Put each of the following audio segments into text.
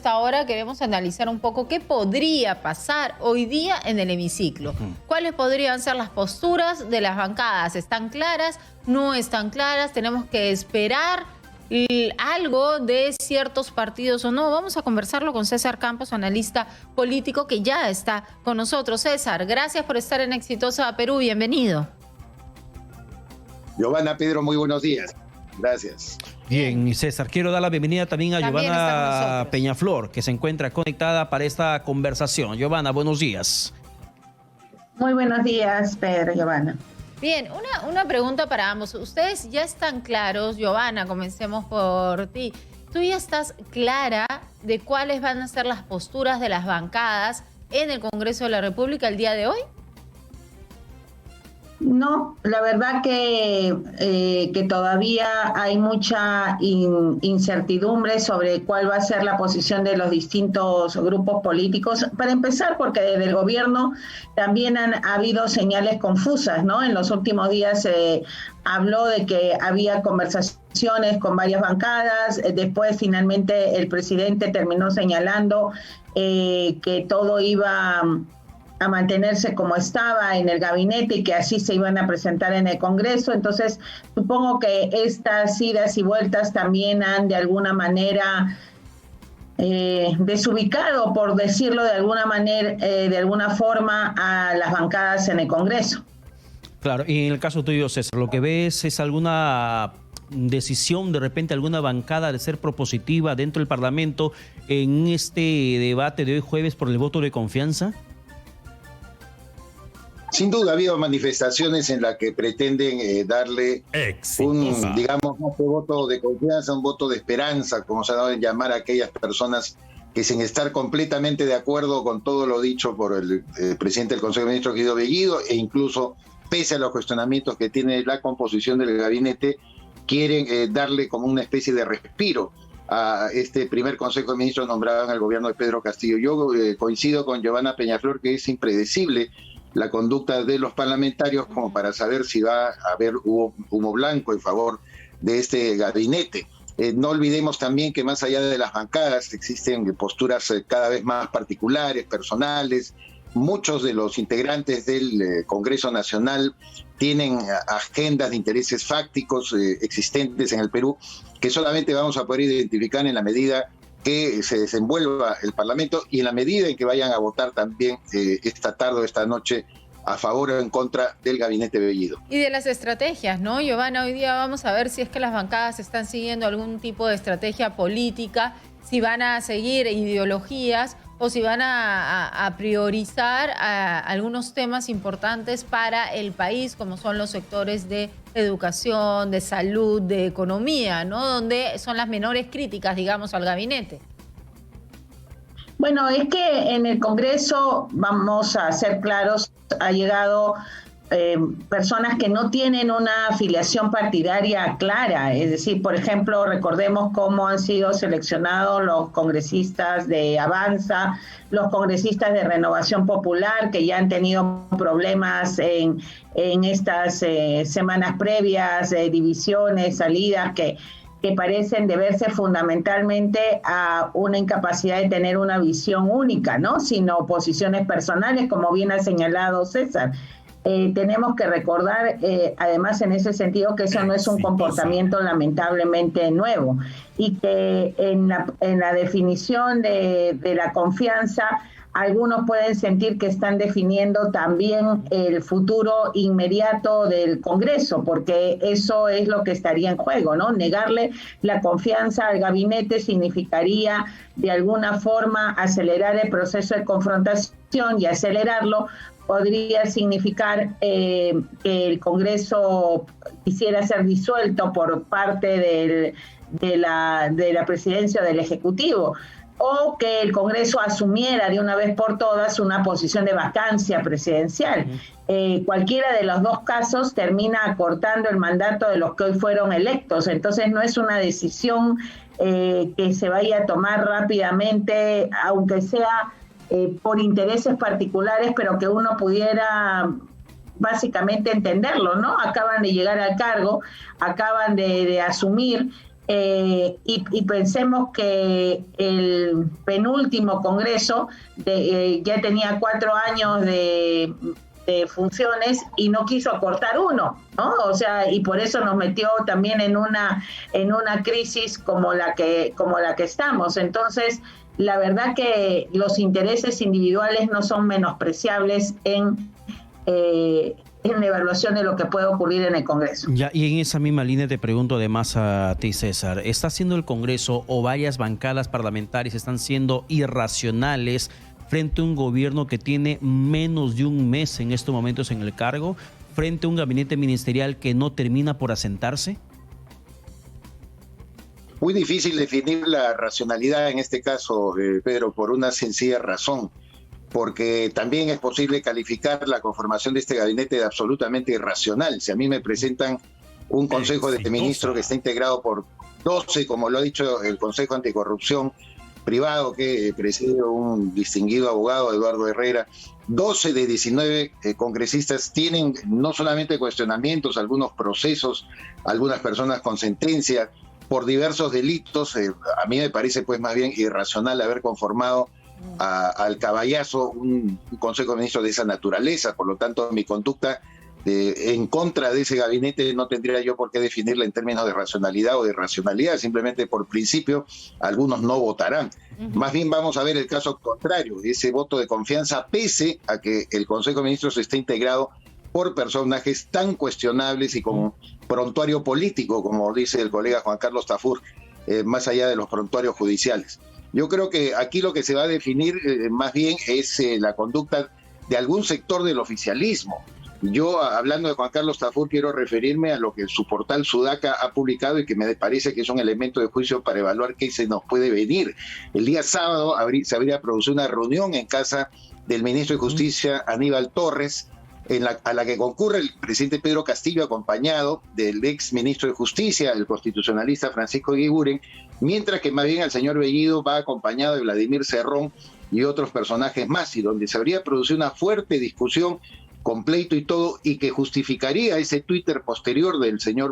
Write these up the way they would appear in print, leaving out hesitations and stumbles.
esta hora queremos analizar un poco qué podría pasar hoy día en el hemiciclo. ¿Cuáles podrían ser las posturas de las bancadas? ¿Están claras? ¿No están claras? ¿Tenemos que esperar algo de ciertos partidos o no? Vamos a conversarlo con César Campos, analista político, que ya está con nosotros. César, gracias por estar en Exitosa Perú. Bienvenido. Giovanna, Pedro, muy buenos días. Gracias. Bien, César, quiero dar la bienvenida también a Giovanna Peñaflor, que se encuentra conectada para esta conversación. Giovanna, buenos días. Muy buenos días, Pedro, Giovanna. Bien, una pregunta para ambos. Ustedes ya están claros, Giovanna, comencemos por ti. ¿Tú ya estás clara de cuáles van a ser las posturas de las bancadas en el Congreso de la República el día de hoy? No, la verdad que todavía hay mucha incertidumbre sobre cuál va a ser la posición de los distintos grupos políticos. Para empezar, porque desde el gobierno también ha habido señales confusas, ¿no? En los últimos días se habló de que había conversaciones con varias bancadas, después finalmente el presidente terminó señalando que todo iba a mantenerse como estaba en el gabinete y que así se iban a presentar en el Congreso. Entonces, supongo que estas idas y vueltas también han de alguna manera desubicado, por decirlo de alguna manera, de alguna forma, a las bancadas en el Congreso. Claro, y en el caso tuyo, César, ¿lo que ves es alguna decisión, de repente alguna bancada de ser propositiva dentro del Parlamento en este debate de hoy jueves por el voto de confianza? Sin duda ha habido manifestaciones en las que pretenden darle digamos, un voto de confianza, un voto de esperanza, como se ha dado en llamar a aquellas personas que, sin estar completamente de acuerdo con todo lo dicho por el presidente del Consejo de Ministros, Guido Bellido, e incluso pese a los cuestionamientos que tiene la composición del gabinete, quieren darle como una especie de respiro a este primer Consejo de Ministros nombrado en el gobierno de Pedro Castillo. Yo coincido con Giovanna Peñaflor que es impredecible la conducta de los parlamentarios como para saber si va a haber humo blanco en favor de este gabinete. No olvidemos también que más allá de las bancadas existen posturas cada vez más particulares, personales. Muchos de los integrantes del Congreso Nacional tienen agendas de intereses fácticos existentes en el Perú que solamente vamos a poder identificar en la medida que se desenvuelva el Parlamento y en la medida en que vayan a votar también esta tarde o esta noche a favor o en contra del gabinete Bellido. Y de las estrategias, ¿no, Giovanna? Hoy día vamos a ver si es que las bancadas están siguiendo algún tipo de estrategia política, si van a seguir ideologías o si van a priorizar algunos temas importantes para el país, como son los sectores de educación, de salud, de economía, ¿no? Donde son las menores críticas, digamos, al gabinete. Bueno, es que en el Congreso, vamos a ser claros, ha llegado personas que no tienen una afiliación partidaria clara. Es decir, por ejemplo, recordemos cómo han sido seleccionados los congresistas de Avanza, los congresistas de Renovación Popular, que ya han tenido problemas en estas semanas previas, divisiones, salidas, que parecen deberse fundamentalmente a una incapacidad de tener una visión única, ¿no? Sino posiciones personales, como bien ha señalado César. Tenemos que recordar, además, en ese sentido, que eso no es un comportamiento lamentablemente nuevo y que en la definición de la confianza, algunos pueden sentir que están definiendo también el futuro inmediato del Congreso, porque eso es lo que estaría en juego, ¿no? Negarle la confianza al gabinete significaría, de alguna forma, acelerar el proceso de confrontación, y acelerarlo podría significar que el Congreso quisiera ser disuelto por parte de la presidencia o del Ejecutivo, o que el Congreso asumiera de una vez por todas una posición de vacancia presidencial. Cualquiera de los dos casos termina acortando el mandato de los que hoy fueron electos. Entonces no es una decisión que se vaya a tomar rápidamente, aunque sea por intereses particulares, pero que uno pudiera básicamente entenderlo, ¿no? Acaban de llegar al cargo, acaban de asumir, y pensemos que el penúltimo Congreso ya tenía 4 años de funciones y no quiso acortar uno, ¿no? O sea, y por eso nos metió también en una crisis como la que estamos. Entonces, la verdad que los intereses individuales no son menospreciables en la evaluación de lo que puede ocurrir en el Congreso. Ya, y en esa misma línea te pregunto además a ti, César, ¿está siendo el Congreso o varias bancadas parlamentarias están siendo irracionales frente a un gobierno que tiene menos de un mes en estos momentos en el cargo, frente a un gabinete ministerial que no termina por asentarse? Muy difícil definir la racionalidad en este caso, Pedro, por una sencilla razón, porque también es posible calificar la conformación de este gabinete de absolutamente irracional. Si a mí me presentan un Consejo de Ministros que está integrado por 12, como lo ha dicho el Consejo Anticorrupción privado, que preside un distinguido abogado, Eduardo Herrera, 12 de 19 congresistas tienen no solamente cuestionamientos, algunos procesos, algunas personas con sentencia por diversos delitos. A mí me parece pues más bien irracional haber conformado al caballazo un Consejo de Ministros de esa naturaleza. Por lo tanto, mi conducta en contra de ese gabinete no tendría yo por qué definirla en términos de racionalidad o de irracionalidad. Simplemente por principio algunos no votarán. Más bien vamos a ver el caso contrario, ese voto de confianza, pese a que el Consejo de Ministros esté integrado por personajes tan cuestionables y con prontuario político, como dice el colega Juan Carlos Tafur, más allá de los prontuarios judiciales. Yo creo que aquí lo que se va a definir más bien es la conducta de algún sector del oficialismo. Yo, hablando de Juan Carlos Tafur, quiero referirme a lo que su portal Sudaca ha publicado y que me parece que es un elemento de juicio para evaluar qué se nos puede venir. El día sábado se habría producido una reunión en casa del ministro de Justicia, Aníbal Torres, a la que concurre el presidente Pedro Castillo, acompañado del ex ministro de Justicia, el constitucionalista Francisco Eguiguren, mientras que más bien el señor Bellido va acompañado de Vladimir Cerrón y otros personajes más, y donde se habría producido una fuerte discusión con pleito y todo, y que justificaría ese Twitter posterior del señor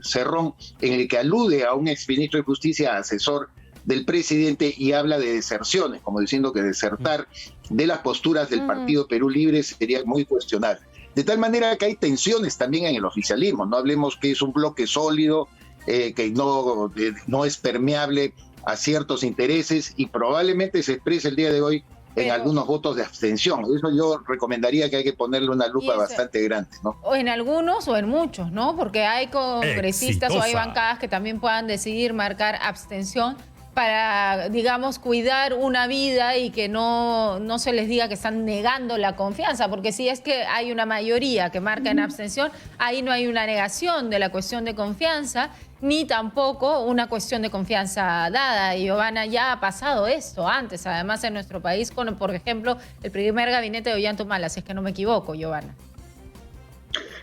Cerrón, en el que alude a un exministro de Justicia, asesor del presidente, y habla de deserciones, como diciendo que desertar de las posturas del Partido Perú Libre sería muy cuestionable. De tal manera que hay tensiones también en el oficialismo. No hablemos que es un bloque sólido, que no es permeable a ciertos intereses, y probablemente se exprese el día de hoy en algunos votos de abstención. Eso yo recomendaría que hay que ponerle una lupa bastante grande, ¿no? O en algunos o en muchos, ¿no? Porque hay congresistas o hay bancadas que también puedan decidir marcar abstención para, digamos, cuidar una vida y que no se les diga que están negando la confianza, porque si es que hay una mayoría que marca en abstención, ahí no hay una negación de la cuestión de confianza, ni tampoco una cuestión de confianza dada. Y Giovanna, ya ha pasado esto antes, además en nuestro país, con, por ejemplo, el primer gabinete de Ollanta-Humala, si es que no me equivoco, Giovanna.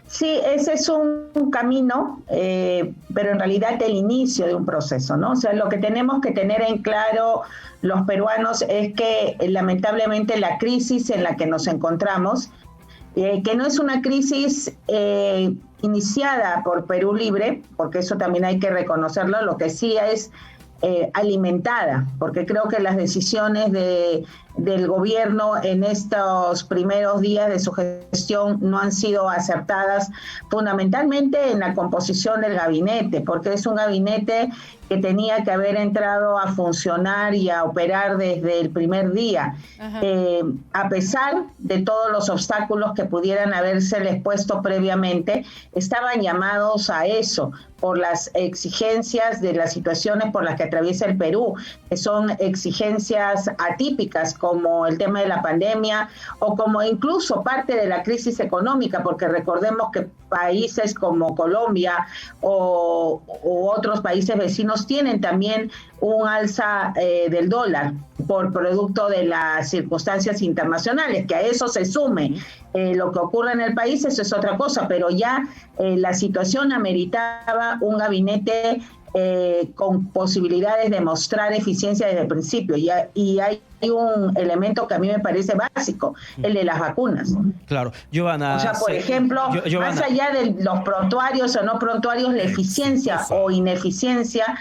Sí, ese es un camino, pero en realidad el inicio de un proceso, ¿no? O sea, lo que tenemos que tener en claro los peruanos es que lamentablemente la crisis en la que nos encontramos, que no es una crisis iniciada por Perú Libre, porque eso también hay que reconocerlo, lo que sí es alimentada, porque creo que las decisiones del gobierno en estos primeros días de su gestión no han sido acertadas, fundamentalmente en la composición del gabinete, porque es un gabinete que tenía que haber entrado a funcionar y a operar desde el primer día, a pesar de todos los obstáculos que pudieran habérseles puesto previamente, estaban llamados a eso, por las exigencias de las situaciones por las que atraviesa el Perú, que son exigencias atípicas como el tema de la pandemia o como incluso parte de la crisis económica, porque recordemos que países como Colombia o otros países vecinos tienen también un alza del dólar por producto de las circunstancias internacionales, que a eso se sume lo que ocurre en el país, eso es otra cosa, pero ya la situación ameritaba un gabinete con posibilidades de mostrar eficiencia desde el principio, y hay un elemento que a mí me parece básico, el de las vacunas. Claro, Giovanna. O sea, por ejemplo, Giovanna, más allá de los prontuarios o no prontuarios, la eficiencia o ineficiencia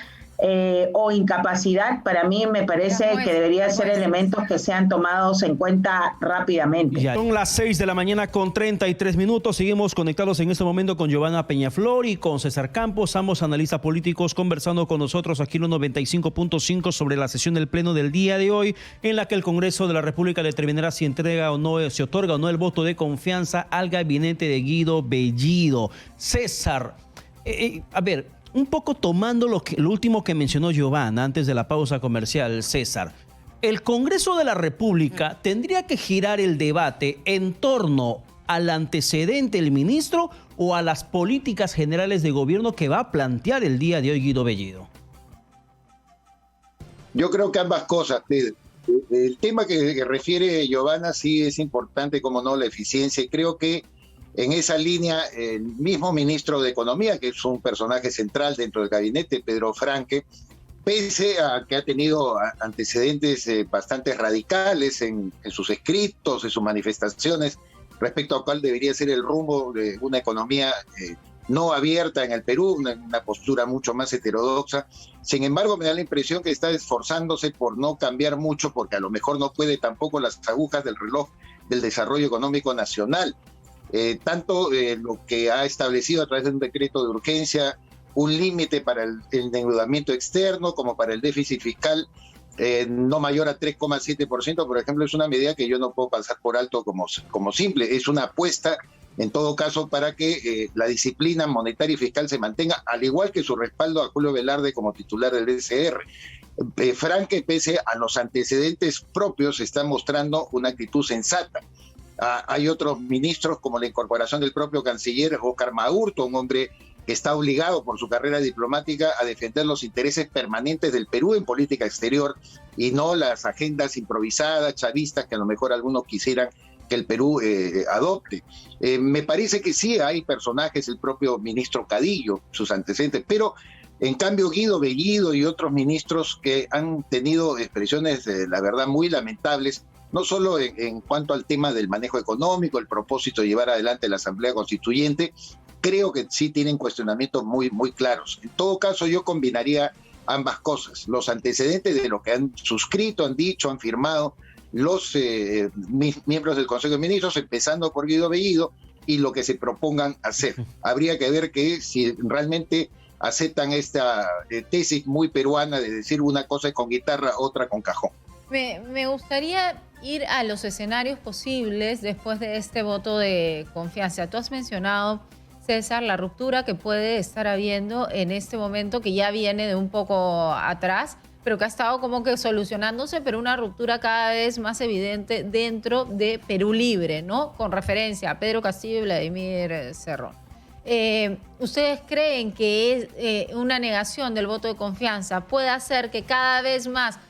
o incapacidad, para mí me parece que debería ser elementos que sean tomados en cuenta rápidamente. Ya. Son las 6 de la mañana con 33 minutos. Seguimos conectados en este momento con Giovanna Peñaflor y con César Campos, ambos analistas políticos, conversando con nosotros aquí en los 95.5 sobre la sesión del Pleno del día de hoy, en la que el Congreso de la República determinará si entrega o no, si otorga o no el voto de confianza al gabinete de Guido Bellido. César, a ver, un poco tomando lo último que mencionó Giovanna antes de la pausa comercial, César, el Congreso de la República tendría que girar el debate en torno al antecedente del ministro o a las políticas generales de gobierno que va a plantear el día de hoy Guido Bellido. Yo creo que ambas cosas, Pedro. El tema que refiere Giovanna sí es importante, como no, la eficiencia, y creo que en esa línea, el mismo ministro de Economía, que es un personaje central dentro del gabinete, Pedro Franque, pese a que ha tenido antecedentes bastante radicales en sus escritos, en sus manifestaciones, respecto a cuál debería ser el rumbo de una economía no abierta en el Perú, una postura mucho más heterodoxa. Sin embargo, me da la impresión que está esforzándose por no cambiar mucho, porque a lo mejor no puede tampoco las agujas del reloj del desarrollo económico nacional. Tanto lo que ha establecido a través de un decreto de urgencia, un límite para el endeudamiento externo como para el déficit fiscal no mayor a 3,7%, por ejemplo, es una medida que yo no puedo pasar por alto como simple. Es una apuesta, en todo caso, para que la disciplina monetaria y fiscal se mantenga, al igual que su respaldo a Julio Velarde como titular del BCR. Franque, pese a los antecedentes propios, está mostrando una actitud sensata. Hay otros ministros, como la incorporación del propio canciller Óscar Maurto, un hombre que está obligado por su carrera diplomática a defender los intereses permanentes del Perú en política exterior y no las agendas improvisadas, chavistas, que a lo mejor algunos quisieran que el Perú adopte. Me parece que sí hay personajes, el propio ministro Cadillo, sus antecedentes, pero en cambio Guido Bellido y otros ministros que han tenido expresiones, la verdad, muy lamentables, no solo en cuanto al tema del manejo económico, el propósito de llevar adelante la Asamblea Constituyente, creo que sí tienen cuestionamientos muy, muy claros. En todo caso, yo combinaría ambas cosas, los antecedentes de lo que han suscrito, han dicho, han firmado los miembros del Consejo de Ministros, empezando por Guido Bellido, y lo que se propongan hacer. Habría que ver que si realmente aceptan esta tesis muy peruana de decir una cosa con guitarra, otra con cajón. Me gustaría ir a los escenarios posibles después de este voto de confianza. Tú has mencionado, César, la ruptura que puede estar habiendo en este momento, que ya viene de un poco atrás, pero que ha estado como que solucionándose, pero una ruptura cada vez más evidente dentro de Perú Libre, ¿no? Con referencia a Pedro Castillo y Vladimir Cerrón. ¿Ustedes creen que una negación del voto de confianza puede hacer que cada vez más,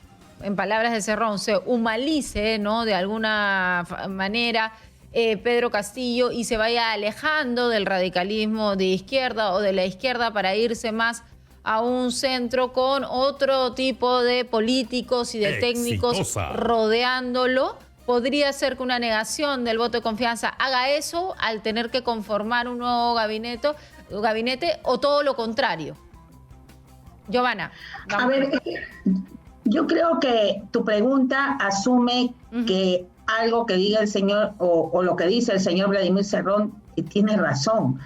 en palabras de Cerrón, se humanice, ¿no?, de alguna manera Pedro Castillo y se vaya alejando del radicalismo de izquierda o de la izquierda para irse más a un centro con otro tipo de políticos y de técnicos rodeándolo? ¿Podría ser que una negación del voto de confianza haga eso al tener que conformar un nuevo gabinete o todo lo contrario? Giovanna. A ver, yo creo que tu pregunta asume que algo que diga el señor o lo que dice el señor Vladimir Cerrón tiene razón.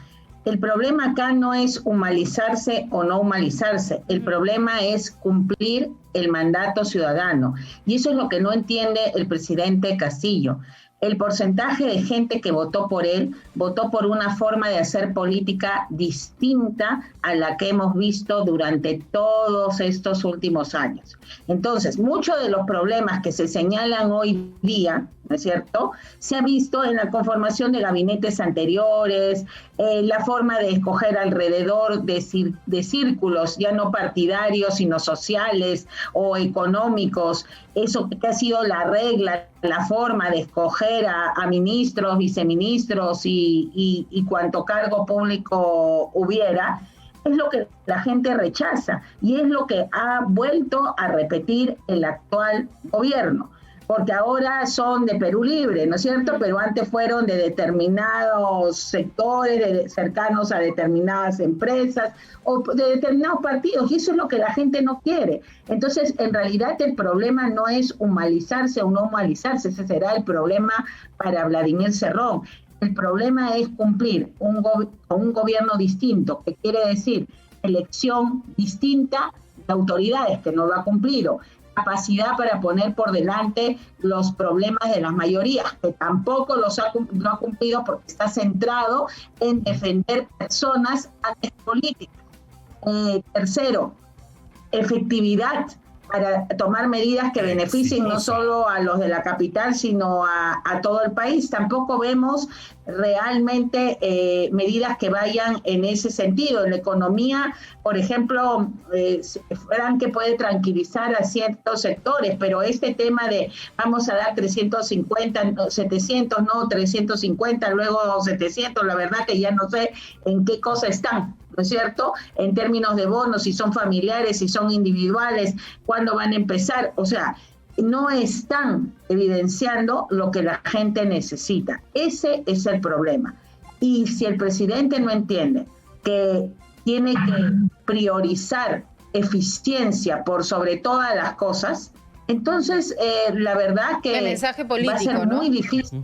El problema acá no es humanizarse o no humanizarse, el problema es cumplir el mandato ciudadano. Y eso es lo que no entiende el presidente Castillo. El porcentaje de gente que votó por él, votó por una forma de hacer política distinta a la que hemos visto durante todos estos últimos años. Entonces, muchos de los problemas que se señalan hoy día, ¿no es cierto?, se ha visto en la conformación de gabinetes anteriores, la forma de escoger alrededor de círculos ya no partidarios, sino sociales o económicos, eso que ha sido la regla, la forma de escoger a ministros, viceministros y cuanto cargo público hubiera, es lo que la gente rechaza y es lo que ha vuelto a repetir el actual gobierno. porque ahora son de Perú Libre, ¿no es cierto? Pero antes fueron de determinados sectores, cercanos a determinadas empresas o de determinados partidos, y eso es lo que la gente no quiere. Entonces, en realidad el problema no es humanizarse o no humanizarse, ese será el problema para Vladimir Cerrón. El problema es cumplir con un gobierno distinto, que quiere decir elección distinta de autoridades, que no lo ha cumplido, capacidad para poner por delante los problemas de las mayorías, que tampoco no ha cumplido porque está centrado en defender personas antes políticas. Tercero, efectividad para tomar medidas que beneficien no solo a los de la capital, sino a todo el país. Tampoco vemos realmente medidas que vayan en ese sentido. En la economía, por ejemplo, Frank, que puede tranquilizar a ciertos sectores, pero este tema de vamos a dar 350, 700, no 350, luego 700, la verdad que ya no sé en qué cosa están, ¿no es cierto? En términos de bonos, si son familiares, si son individuales, ¿cuándo van a empezar? O sea, no están evidenciando lo que la gente necesita. Ese es el problema. Y si el presidente no entiende que tiene que priorizar eficiencia por sobre todas las cosas, entonces la verdad que el mensaje político, va a ser muy difícil.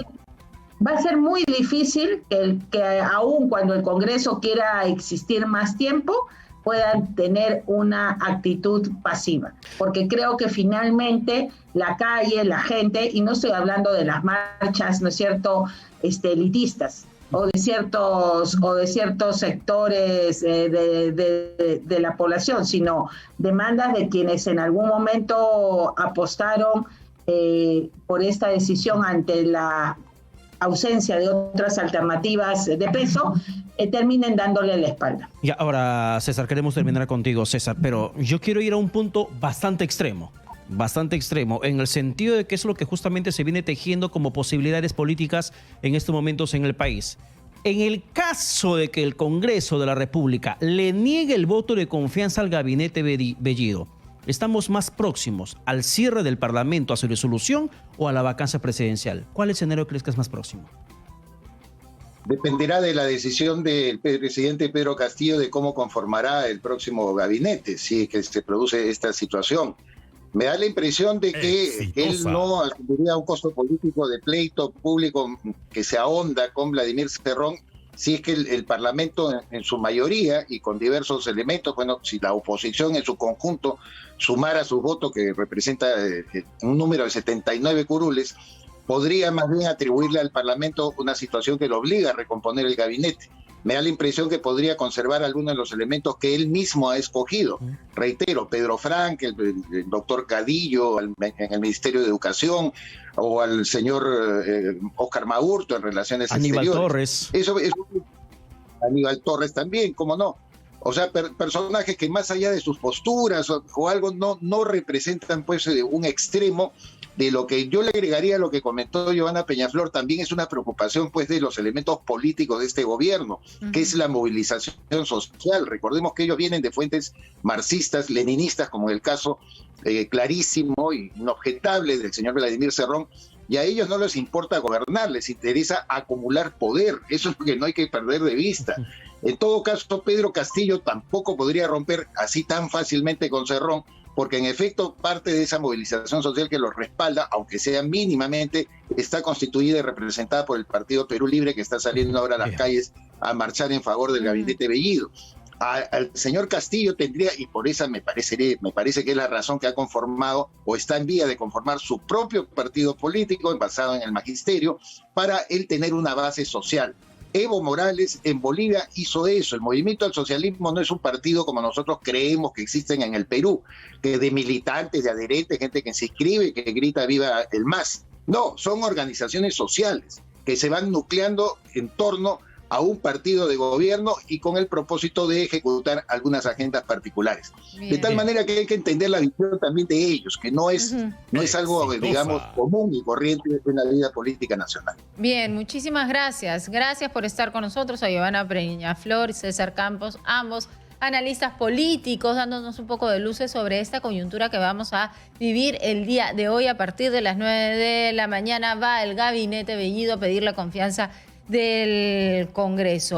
Va a ser muy difícil que aun cuando el Congreso quiera existir más tiempo, puedan tener una actitud pasiva. Porque creo que finalmente la calle, la gente, y no estoy hablando de las marchas, ¿no es cierto?, elitistas, o de ciertos sectores de la población, sino demandas de quienes en algún momento apostaron por esta decisión ante la ausencia de otras alternativas de peso, terminen dándole la espalda. Y ahora, César, queremos terminar contigo, César, pero yo quiero ir a un punto bastante extremo, en el sentido de que es lo que justamente se viene tejiendo como posibilidades políticas en estos momentos en el país. En el caso de que el Congreso de la República le niegue el voto de confianza al gabinete Bellido, ¿estamos más próximos al cierre del Parlamento, a su disolución o a la vacancia presidencial? ¿Cuál escenario crees que es más próximo? Dependerá de la decisión del presidente Pedro Castillo de cómo conformará el próximo gabinete, si es que se produce esta situación. Me da la impresión de que él no asumiría un costo político de pleito público que se ahonda con Vladimir Cerrón, si es que el Parlamento en su mayoría y con diversos elementos, bueno, si la oposición en su conjunto sumara sus votos, que representa un número de 79 curules, podría más bien atribuirle al Parlamento una situación que lo obliga a recomponer el gabinete. Me da la impresión que podría conservar algunos de los elementos que él mismo ha escogido. Reitero, Pedro Frank, el doctor Cadillo en el Ministerio de Educación, o al señor Óscar Maurto en Relaciones Exteriores. Aníbal Torres. Aníbal Torres también, ¿cómo no? O sea, personajes que más allá de sus posturas o algo no representan pues un extremo. De lo que yo le agregaría a lo que comentó Giovanna Peñaflor, también es una preocupación pues de los elementos políticos de este gobierno, que es la movilización social. Recordemos que ellos vienen de fuentes marxistas, leninistas, como el caso clarísimo y inobjetable del señor Vladimir Cerrón, y a ellos no les importa gobernar, les interesa acumular poder. Eso es lo que no hay que perder de vista. En todo caso, Pedro Castillo tampoco podría romper así tan fácilmente con Cerrón, porque en efecto parte de esa movilización social que los respalda, aunque sea mínimamente, está constituida y representada por el Partido Perú Libre, que está saliendo ahora a las calles a marchar en favor del gabinete Bellido. Al señor Castillo tendría, y por esa me parece que es la razón que ha conformado o está en vía de conformar su propio partido político basado en el magisterio, para él tener una base social. Evo Morales en Bolivia hizo eso. El Movimiento al Socialismo no es un partido como nosotros creemos que existen en el Perú, que de militantes, de adherentes, gente que se inscribe, que grita viva el MAS. No, son organizaciones sociales que se van nucleando en torno a un partido de gobierno y con el propósito de ejecutar algunas agendas particulares. Bien. De tal manera que hay que entender la visión también de ellos, que no es algo, digamos, común y corriente en la vida política nacional. Bien, muchísimas gracias. Gracias por estar con nosotros, a Giovanna Peñaflor y César Campos, ambos analistas políticos, dándonos un poco de luces sobre esta coyuntura que vamos a vivir el día de hoy. A partir de las 9 de la mañana va el gabinete Bellido a pedir la confianza del Congreso.